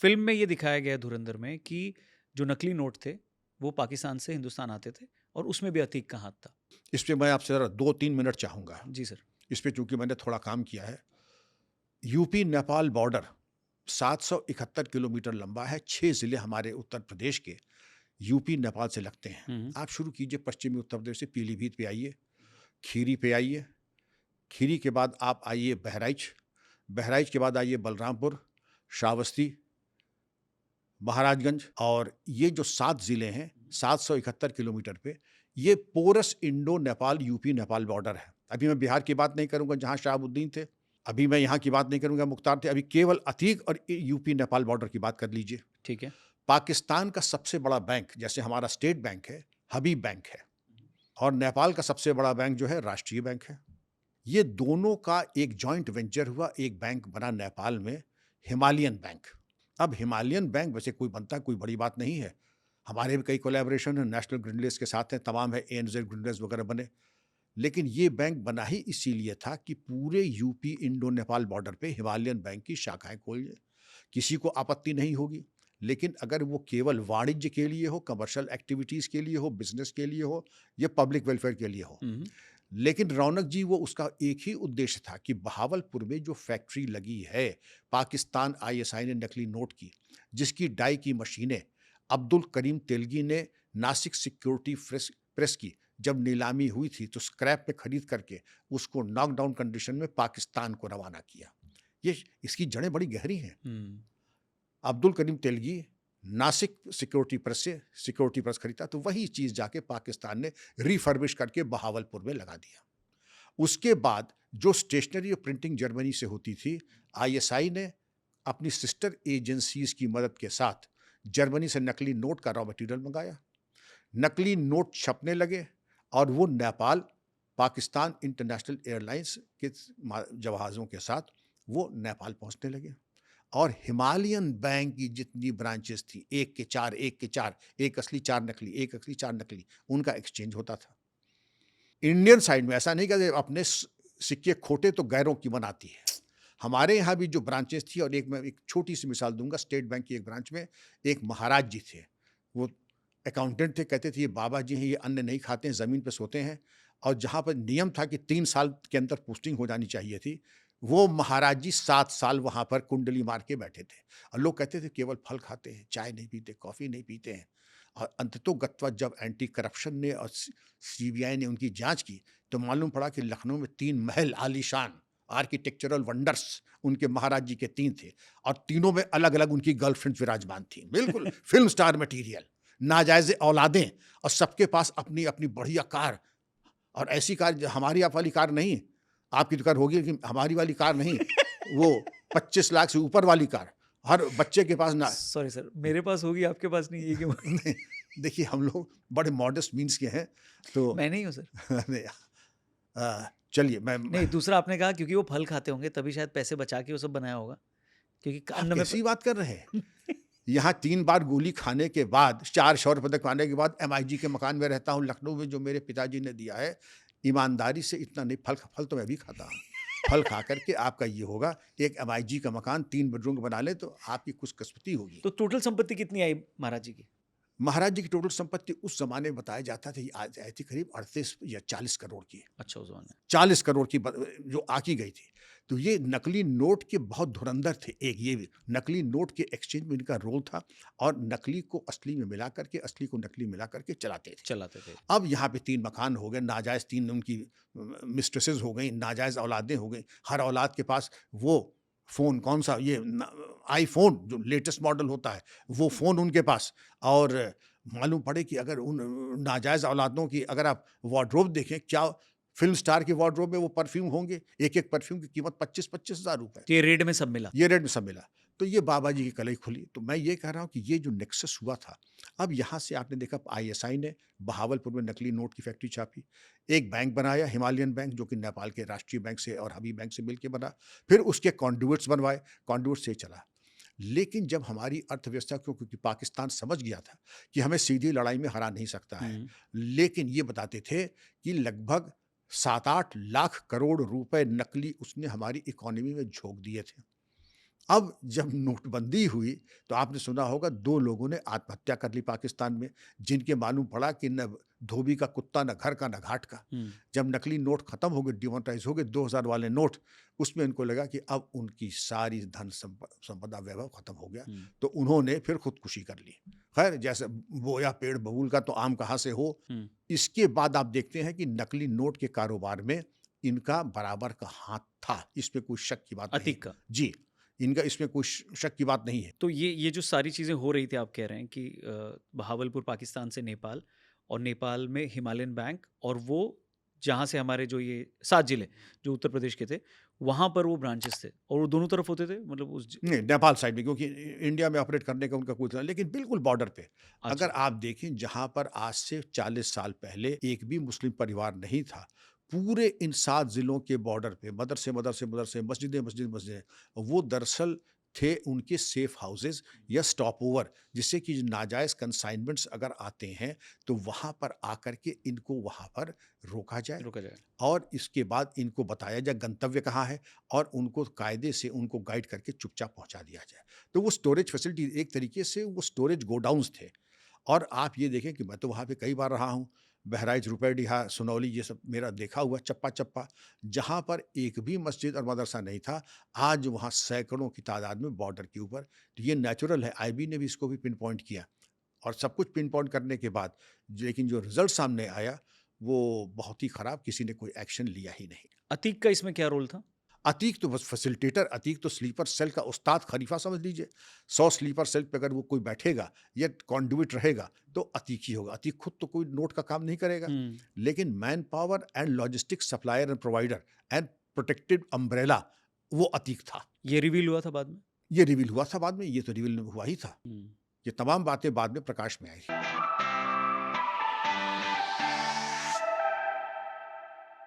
Film में ये दिखाया गया है धुरंधर में कि जो नकली नोट थे, वो पाकिस्तान से हिंदुस्तान आते थे और उसमें भी अतीक का हाथ था। इस पे मैं आपसे ज़रा 2-3 मिनट चाहूँगा। जी सर। इस पे चूँकि मैंने थोड़ा काम किया है। यूपी नेपाल बॉर्डर 771 किलोमीटर लंबा है। 6 ज़िले हमारे उत्तर प्रदेश के यूपी नेपाल से लगते हैं। हुँ, हुँ। आप शुरू कीजिए पश्चिमी उत्तर प्रदेश से पीलीभीत पे आइए, खीरी पे आइए, खीरी के बाद आप आइए बहराइच, बहराइच के बाद आइए बलरामपुर, श्रावस्ती, महाराजगंज और ये जो 7 ज़िले हैं 771 किलोमीटर पे, ये porous Indo Nepal UP Nepal border है। अभी मैं बिहार की बात नहीं करूँगा जहाँ शहाबुद्दीन थे, अभी मैं यहाँ की बात नहीं करूँगा मुख्तार थे, अभी केवल अतीक और यूपी नेपाल बॉर्डर की बात कर लीजिए। ठीक है। पाकिस्तान का सबसे बड़ा बैंक जैसे हमारा स्टेट बैंक है, हबीब बैंक है और नेपाल का सबसे बड़ा बैंक जो है राष्ट्रीय बैंक है। ये दोनों का एक जॉइंट वेंचर हुआ, एक बैंक बना नेपाल में, हिमालयन बैंक। अब हिमालयन बैंक वैसे कोई बनता कोई बड़ी बात नहीं है। हमारे भी कई कोलैबोरेशन है, नेशनल ग्रिंडलेस के साथ हैं, तमाम है, एएनजेड ग्रिंडलेस वगैरह बने। लेकिन ये बैंक बना ही इसीलिए था कि पूरे यूपी इंडो नेपाल बॉर्डर पे हिमालयन बैंक की शाखाएँ खोलें। किसी को आपत्ति नहीं होगी। लेकिन अगर वो केवल वाणिज्य के लिए हो, कमर्शियल एक्टिविटीज़ के लिए हो, बिज़नेस के लिए हो या पब्लिक वेलफेयर के लिए हो। हुँ, हुँ। लेकिन रौनक जी वो उसका एक ही उद्देश्य था कि बहावलपुर में जो फैक्ट्री लगी है, पाकिस्तान आईएसआई ने नकली नोट की, जिसकी डाई की मशीनें अब्दुल करीम तेलगी ने नासिक सिक्योरिटी प्रेस प्रेस की जब नीलामी हुई थी तो स्क्रैप में खरीद करके उसको नॉकडाउन कंडीशन में पाकिस्तान को रवाना किया। ये इसकी जड़ें बड़ी गहरी हैं। हुँ। अब्दुल करीम तेलगी नासिक सिक्योरिटी प्रेस से सिक्योरिटी प्रेस खरीदा तो वही चीज़ जाके पाकिस्तान ने रिफर्बिश करके बहावलपुर में लगा दिया। उसके बाद जो स्टेशनरी और प्रिंटिंग जर्मनी से होती थी, आईएसआई ने अपनी सिस्टर एजेंसीज़ की मदद के साथ जर्मनी से नकली नोट का रॉ मटेरियल मंगाया। नकली नोट छपने लगे और वो नेपाल, पाकिस्तान इंटरनेशनल एयरलाइंस के जहाज़ों के साथ वो नेपाल पहुँचने लगे। और हिमालयन बैंक की जितनी ब्रांचेस थी, 1 के 4, 1 के 4, 1 असली 4 नकली, 1 असली 4 नकली, उनका एक्सचेंज होता था। इंडियन साइड में ऐसा नहीं कि अपने सिक्के खोटे तो गैरों की बनाती है। हमारे यहाँ भी जो ब्रांचेस थी और एक मैं एक छोटी-सी मिसाल दूँगा, स्टेट बैंक की एक ब्रांच में एक महाराज जी थे। वो अकाउंटेंट थे, कहते थे ये बाबा जी हैं, ये अन्न नहीं खाते हैं, ज़मीन पे सोते हैं और जहाँ पर नियम था कि 3 साल के अंदर पोस्टिंग हो जानी चाहिए थी, वो महाराज जी 7 साल वहाँ पर कुंडली मार के बैठे थे और लोग कहते थे केवल फल खाते हैं, चाय नहीं पीते, कॉफ़ी नहीं पीते हैं और अंततोगत्वा जब एंटी करप्शन ने और सीबीआई ने उनकी जाँच की, तो मालूम पड़ा कि लखनऊ में 3 महल आलीशान आर्किटेक्चरल वंडर्स उनके महाराज जी के 3 थे और तीनों में अलग-अलग उनकी गर्लफ्रेंड्स विराजमान थीं। बिल्कुल फ़िल्म स्टार मटीरियल, नाजायज़ औलादें और सबके पास अपनी-अपनी बढ़िया कार और ऐसी कार हमारी आप वाली कार नहीं, आपकी तो कार होगी लेकिन हमारी वाली कार नहीं, वो 25 लाख से ऊपर वाली कार। हर बच्चे के पास ना सॉरी सर, मेरे पास होगी, आपके पास नहीं है, ये क्यों? नहीं, देखिए हम लोग बड़े मॉडेस्ट मीन्स के हैं, तो मैं नहीं हूँ सर। अरे चलिए मैं नहीं, दूसरा आपने कहा क्योंकि वो फल खाते होंगे तभी शायद पैसे बचा के वो सब बनाया होगा। क्योंकि क आप अन्न में प कैसी बात कर रहे हैं? यहाँ 3 बार गोली खाने के बाद, 4 शौर्य पदक पाने के बाद एमआईजी के मकान में रहता हूँ लखनऊ में जो मेरे पिताजी ने दिया है। ईमानदारी से इतना नहीं फल फल तो मैं भी खाता हूँ। फल खा कर के आपका ये होगा, एक एमआईजी का मकान 3 बेडरूम का बना लें तो आपकी खुशकिस्मती होगी। तो टोटल संपत्ति कितनी आई महाराज जी की? महाराज जी की टोटल संपत्ति उस ज़माने में बताया जाता था, ये आज आई थी करीब 38 या 40 करोड़ की। अच्छा, उस ज़माने में। 40 करोड़ की जो आकी गई थी। तो ये नकली नोट के बहुत धुरंधर थे। एक ये भी नकली नोट के एक्सचेंज में इनका रोल था और नकली को असली में मिला करके, असली को नकली मिला करके चलाते थे। चलाते थे। अब यहाँ पे 3 मकान हो गए, नाजायज़ 3 उनकी मिस्ट्रेसेस हो गई, नाजायज़ औलादें हो गई। हर औलाद के पास वो फ़ोन कौन-सा ये न आईफ़ोन जो लेटेस्ट मॉडल होता है, वो फ़ोन उनके पास और मालूम पड़े कि अगर उन नाजायज़ औलादों की अगर आप वार्डरोब देखें, क्या फ़िल्म स्टार के वार्डरोब में वो परफ्यूम होंगे, एक-एक परफ्यूम की कीमत 25-25 हज़ार रुपए। तो ये रेड में सब मिला। ये रेट में सब मिला। तो ये बाबा जी की कलई खुली। तो मैं ये कह रहा हूँ कि ये जो नेक्सस हुआ था, अब यहाँ से आपने देखा आईएसआई ने बहावलपुर में नकली नोट की फैक्ट्री छापी। एक बैंक बनाया हिमालयन बैंक जो कि नेपाल के राष्ट्रीय बैंक से और हबीब बैंक से मिलके बना। फिर उसके कंडुइट्स बनवाए, कंडुइट से चला। लेकिन जब हमारी अर्थव्यवस्था को क्योंकि पाकिस्तान समझ गया था कि हमें सीधी लड़ाई में हरा नहीं सकता है। हुँ। लेकिन ये बताते थे कि लगभग 7-8 लाख करोड़ रुपए नकली उसने हमारी इकोनॉमी में झोंक दिए थे। अब जब नोटबंदी हुई तो आपने सुना होगा 2 लोगों ने आत्महत्या कर ली पाकिस्तान में, जिनके मालूम पड़ा कि न धोबी का कुत्ता, न घर का, न घाट का। हुँ, जब नकली नोट खत्म हो गए, डिमोनेटाइज़ हो गए 2000 वाले नोट, उसमें इनको लगा कि अब उनकी सारी धन संपदा वैभव खत्म हो गया, हुँ, तो उन्होंने फिर खुदकुशी कर ली। खैर, जैसे बोया पेड़ बबूल का तो आम कहाँ से हो। हुँ। इसके बाद आप देखते हैं कि नकली नोट के कारोबार में इनका बराबर का हाथ था, इसमें कोई शक की बात नहीं है। अतीक का। जी, इनका इसमें कोई शक की बात नहीं है। तो ये जो सारी चीज़ें हो रही थी आप कह रहे हैं कि बहावलपुर पाकिस्तान से नेपाल और नेपाल में हिमालयन बैंक और वो जहाँ से हमारे जो ये 7 ज़िले जो उत्तर प्रदेश के थे, वहाँ पर वो ब्रांचेस थे और वो दोनों तरफ होते थे मतलब उस ज नहीं, नेपाल साइड में, क्योंकि इंडिया में ऑपरेट करने का उनका कोई था, लेकिन बिल्कुल बॉर्डर पे। अच्छा, अगर आप देखें, जहाँ पर आज से 40 साल पहले एक भी मुस्लिम परिवार नहीं था, पूरे इन 7 ज़िलों के बॉर्डर पे मदरसे, मदरसे, मदरसे, मस्जिदें, मस्जिद, मस्जिदें, वो दरअसल थे उनके सेफ हाउसेज़ या स्टॉप ओवर, जिससे कि नाजायज़ कंसाइनमेंट्स अगर आते हैं, तो वहाँ पर आकर के इनको वहाँ पर रोका जाए रुका जाए। और इसके बाद इनको बताया जाए गंतव्य कहाँ है और उनको कायदे से उनको गाइड करके चुपचाप पहुँचा दिया जाए। तो वो स्टोरेज फैसिलिटी एक तरीके से वो स्टोरेज गोडाउन्स थे। और आप ये देखें कि मैं तो वहाँ पे कई बार रहा हूँ, बहराइच, रुपैडिहा, सुनौली, ये सब मेरा देखा हुआ चप्पा-चप्पा, जहाँ पर एक भी मस्जिद और मदरसा नहीं था, आज वहाँ सैकड़ों की तादाद में बॉर्डर के ऊपर। तो ये नेचुरल है, आईबी ने भी इसको भी पिन पॉइंट किया और सब कुछ पिन पॉइंट करने के बाद लेकिन जो रिज़ल्ट सामने आया, वो बहुत ही खराब, किसी ने कोई एक्शन लिया ही नहीं। अतीक का इसमें क्या रोल था? अतीक तो बस फैसिलिटेटर, अतीक तो स्लीपर सेल का उस्ताद खलीफा समझ लीजिए। 100 स्लीपर सेल पे अगर वो कोई बैठेगा या कंडुइट रहेगा, तो अतीक ही होगा। अतीक खुद तो कोई नोट का काम नहीं करेगा, हुँ, लेकिन man power and logistics supplier and provider and protective umbrella, वो अतीक था। ये रिवील हुआ था बाद में? ये रिवील हुआ था बाद में, ये तो रिवील हुआ ही था। हुँ। ये तमाम बातें बाद में प्रकाश में आई।